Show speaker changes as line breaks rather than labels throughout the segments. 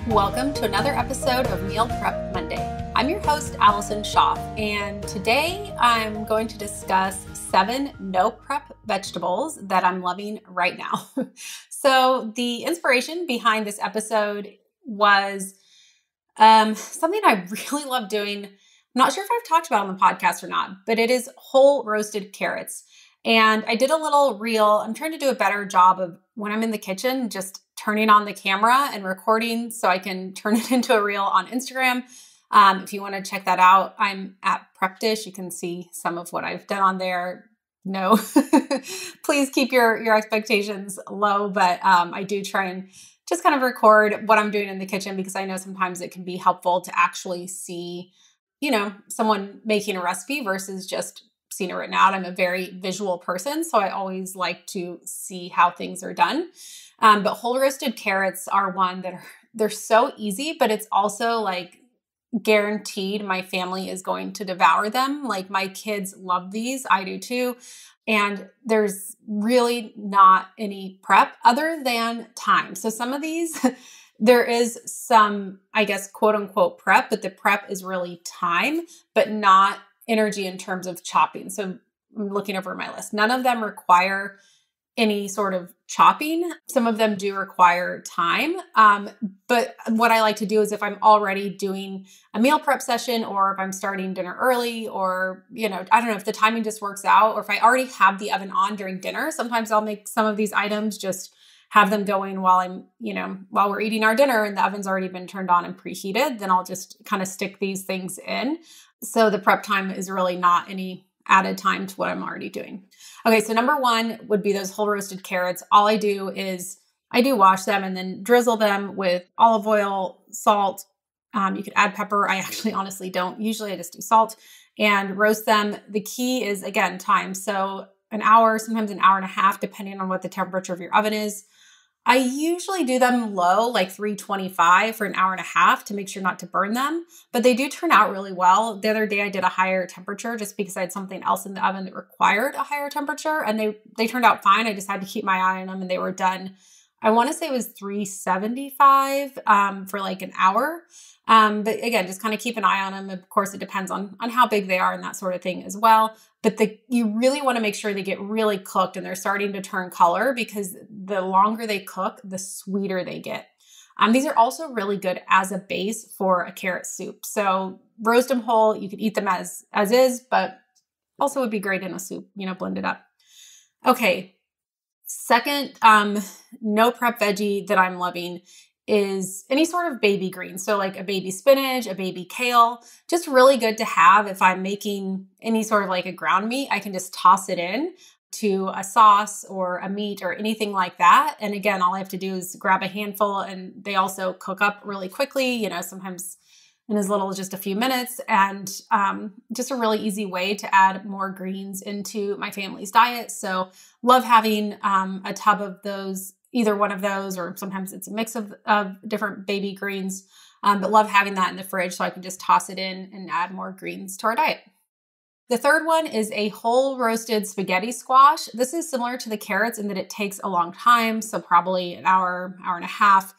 Welcome to another episode of Meal Prep Monday. I'm your host, Allison Schaff, and today I'm going to discuss 7 no prep vegetables that I'm loving right now. So the inspiration behind this episode was something I really love doing. I'm not sure if I've talked about it on the podcast or not, but it is whole roasted carrots. And I did a little reel. I'm trying to do a better job of when I'm in the kitchen, just turning on the camera and recording so I can turn it into a reel on Instagram. If you want to check that out, I'm at Prep Dish. You can see some of what I've done on there. No, please keep your expectations low, but I do try and just kind of record what I'm doing in the kitchen because I know sometimes it can be helpful to actually see, someone making a recipe versus just seeing it written out. I'm a very visual person, so I always like to see how things are done. But whole roasted carrots are one that they're so easy, but it's also like guaranteed my family is going to devour them. Like my kids love these. I do too. And there's really not any prep other than time. So some of these, there is some, I guess, quote unquote prep, but the prep is really time, but not energy in terms of chopping. So I'm looking over my list. None of them require any sort of chopping. Some of them do require time. But what I like to do is if I'm already doing a meal prep session or if I'm starting dinner early or, I don't know if the timing just works out or if I already have the oven on during dinner, sometimes I'll make some of these items, just have them going while while we're eating our dinner and the oven's already been turned on and preheated, then I'll just kind of stick these things in. So the prep time is really not any added time to what I'm already doing. Okay, so number 1 would be those whole roasted carrots. All I do is I do wash them and then drizzle them with olive oil, salt. You could add pepper. I actually honestly don't. Usually I just do salt and roast them. The key is, again, time. So an hour, sometimes an hour and a half, depending on what the temperature of your oven is. I usually do them low, like 325 for an hour and a half to make sure not to burn them, but they do turn out really well. The other day I did a higher temperature just because I had something else in the oven that required a higher temperature and they turned out fine. I just had to keep my eye on them and they were done. I want to say it was 375 for like an hour. But again, just kind of keep an eye on them. Of course, it depends on how big they are and that sort of thing as well. But you really want to make sure they get really cooked and they're starting to turn color because the longer they cook, the sweeter they get. These are also really good as a base for a carrot soup. So roast them whole. You could eat them as is, but also would be great in a soup, blend it up. Okay. Second, no prep veggie that I'm loving is any sort of baby green. So like a baby spinach, a baby kale, just really good to have if I'm making any sort of like a ground meat. I can just toss it in to a sauce or a meat or anything like that. And again, all I have to do is grab a handful and they also cook up really quickly, sometimes in as little as just a few minutes. And just a really easy way to add more greens into my family's diet. So love having a tub of those, either one of those, or sometimes it's a mix of different baby greens, but love having that in the fridge so I can just toss it in and add more greens to our diet. The third one is a whole roasted spaghetti squash. This is similar to the carrots in that it takes a long time, so probably an hour, hour and a half.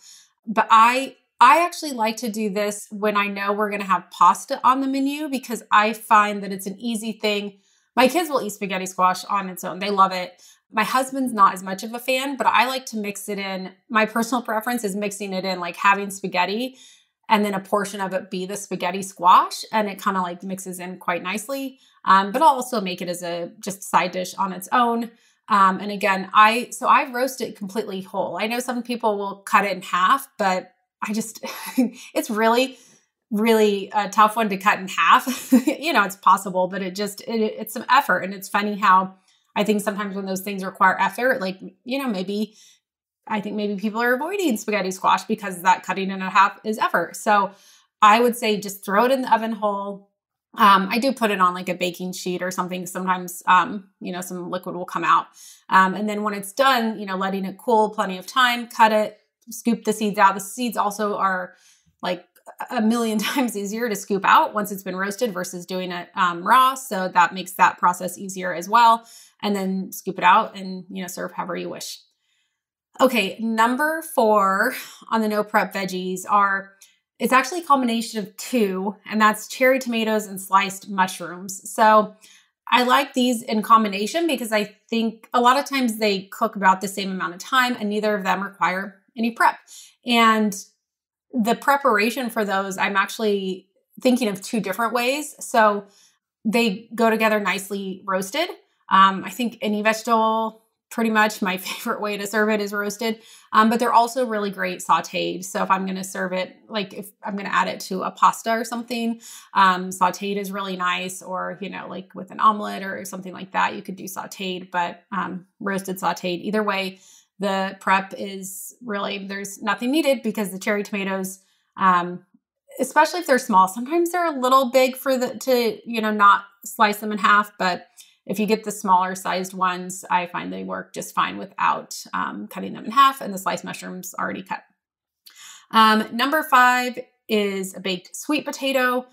But I actually like to do this when I know we're going to have pasta on the menu because I find that it's an easy thing. My kids will eat spaghetti squash on its own. They love it. My husband's not as much of a fan, but I like to mix it in. My personal preference is mixing it in, like having spaghetti and then a portion of it be the spaghetti squash. And it kind of like mixes in quite nicely. But I'll also make it as a just side dish on its own. And again, I roast it completely whole. I know some people will cut it in half, but it's really, really a tough one to cut in half. It's possible, but it's some effort. And it's funny how I think sometimes when those things require effort, like, maybe people are avoiding spaghetti squash because that cutting in half is effort. So I would say just throw it in the oven whole. I do put it on like a baking sheet or something. Sometimes, some liquid will come out. And then when it's done, letting it cool, plenty of time, cut it, scoop the seeds out. The seeds also are like a million times easier to scoop out once it's been roasted versus doing it raw. So that makes that process easier as well. And then scoop it out and, serve however you wish. Okay, number 4 on the no prep veggies it's actually a combination of 2, and that's cherry tomatoes and sliced mushrooms. So I like these in combination because I think a lot of times they cook about the same amount of time and neither of them require any prep. And the preparation for those, I'm actually thinking of 2 different ways. So they go together nicely roasted. I think any vegetable, pretty much my favorite way to serve it is roasted. But they're also really great sauteed. So if I'm going to serve it, like if I'm going to add it to a pasta or something, sauteed is really nice. Or, like with an omelet or something like that, you could do sauteed, but roasted, sauteed. Either way, the prep is really, there's nothing needed because the cherry tomatoes, especially if they're small, sometimes they're a little big to not slice them in half. But if you get the smaller sized ones, I find they work just fine without cutting them in half, and the sliced mushrooms already cut. Number 5 is a baked sweet potato.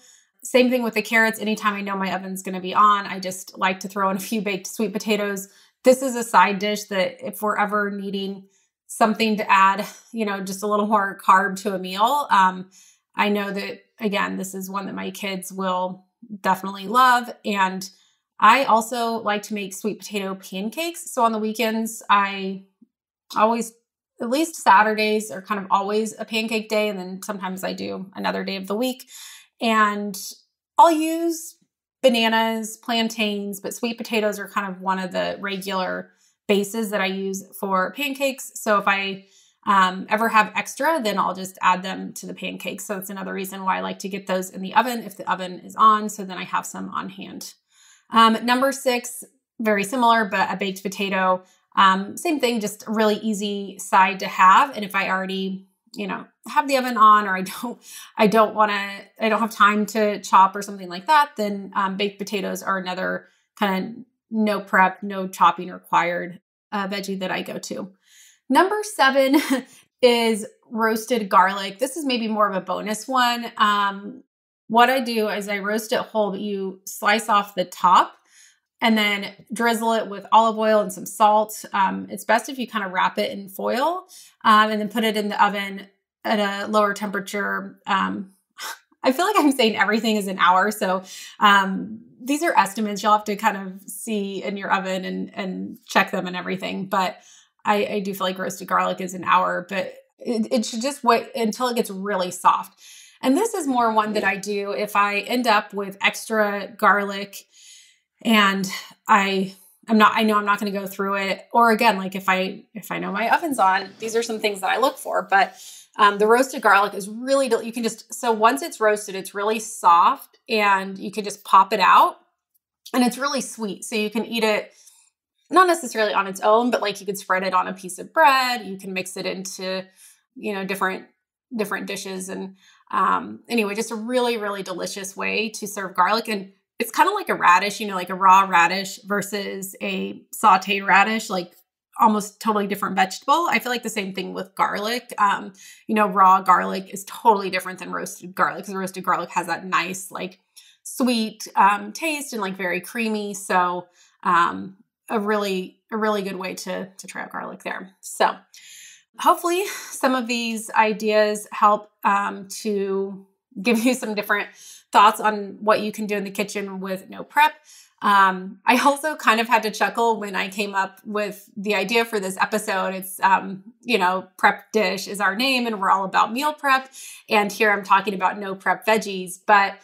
Same thing with the carrots. Anytime I know my oven's going to be on, I just like to throw in a few baked sweet potatoes. This is a side dish that if we're ever needing something to add, just a little more carb to a meal, I know that, again, this is one that my kids will definitely love. And I also like to make sweet potato pancakes. So on the weekends, I always, at least Saturdays are kind of always a pancake day. And then sometimes I do another day of the week. And I'll use bananas, plantains, but sweet potatoes are kind of one of the regular bases that I use for pancakes. So if I ever have extra, then I'll just add them to the pancakes. So it's another reason why I like to get those in the oven if the oven is on. So then I have some on hand. Number 6, very similar, but a baked potato. Same thing, just a really easy side to have. And if I already, have the oven on, or I don't have time to chop or something like that, then baked potatoes are another kind of no prep, no chopping required veggie that I go to. Number 7 is roasted garlic. This is maybe more of a bonus one. What I do is I roast it whole, but you slice off the top and then drizzle it with olive oil and some salt. It's best if you kind of wrap it in foil and then put it in the oven at a lower temperature. I feel like I'm saying everything is an hour. So these are estimates. You'll have to kind of see in your oven and check them and everything. But I do feel like roasted garlic is an hour, but it should just wait until it gets really soft. And this is more one that I do if I end up with extra garlic and I know I'm not going to go through it. Or again, like if I know my oven's on, these are some things that I look for. But the roasted garlic is really, you can so once it's roasted, it's really soft and you can just pop it out and it's really sweet. So you can eat it not necessarily on its own, but like you could spread it on a piece of bread. You can mix it into, different dishes. And anyway, just a really, really delicious way to serve garlic. And it's kind of like a radish, like a raw radish versus a sauteed radish, like almost totally different vegetable. I feel like the same thing with garlic. Raw garlic is totally different than roasted garlic because roasted garlic has that nice, like sweet taste and like very creamy. So a really good way to try out garlic there. So hopefully some of these ideas help to give you some different thoughts on what you can do in the kitchen with no prep. I also kind of had to chuckle when I came up with the idea for this episode. It's, prep dish is our name and we're all about meal prep. And here I'm talking about no prep veggies, but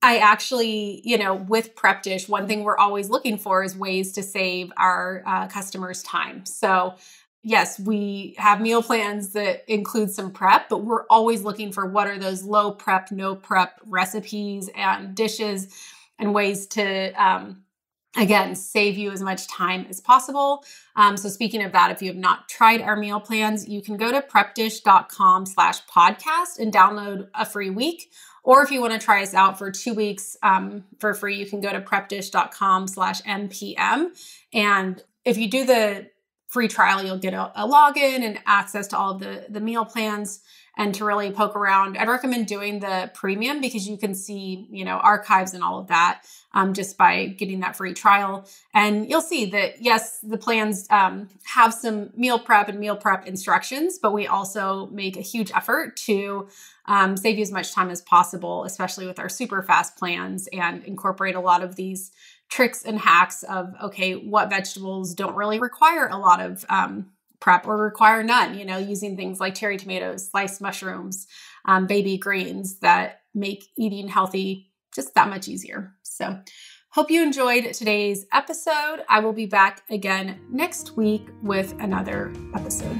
I actually, with prep dish, one thing we're always looking for is ways to save our customers time. So yes, we have meal plans that include some prep, but we're always looking for what are those low prep, no prep recipes and dishes and ways to, again, save you as much time as possible. So speaking of that, if you have not tried our meal plans, you can go to prepdish.com/podcast and download a free week. Or if you want to try us out for 2 weeks for free, you can go to prepdish.com/mpm. And if you do the free trial, you'll get a login and access to all of the meal plans. and to really poke around. I'd recommend doing the premium because you can see, archives and all of that just by getting that free trial. And you'll see that, yes, the plans have some meal prep and meal prep instructions, but we also make a huge effort to save you as much time as possible, especially with our super fast plans, and incorporate a lot of these tricks and hacks of, okay, what vegetables don't really require a lot of prep or require none, using things like cherry tomatoes, sliced mushrooms, baby greens that make eating healthy just that much easier. So hope you enjoyed today's episode. I will be back again next week with another episode.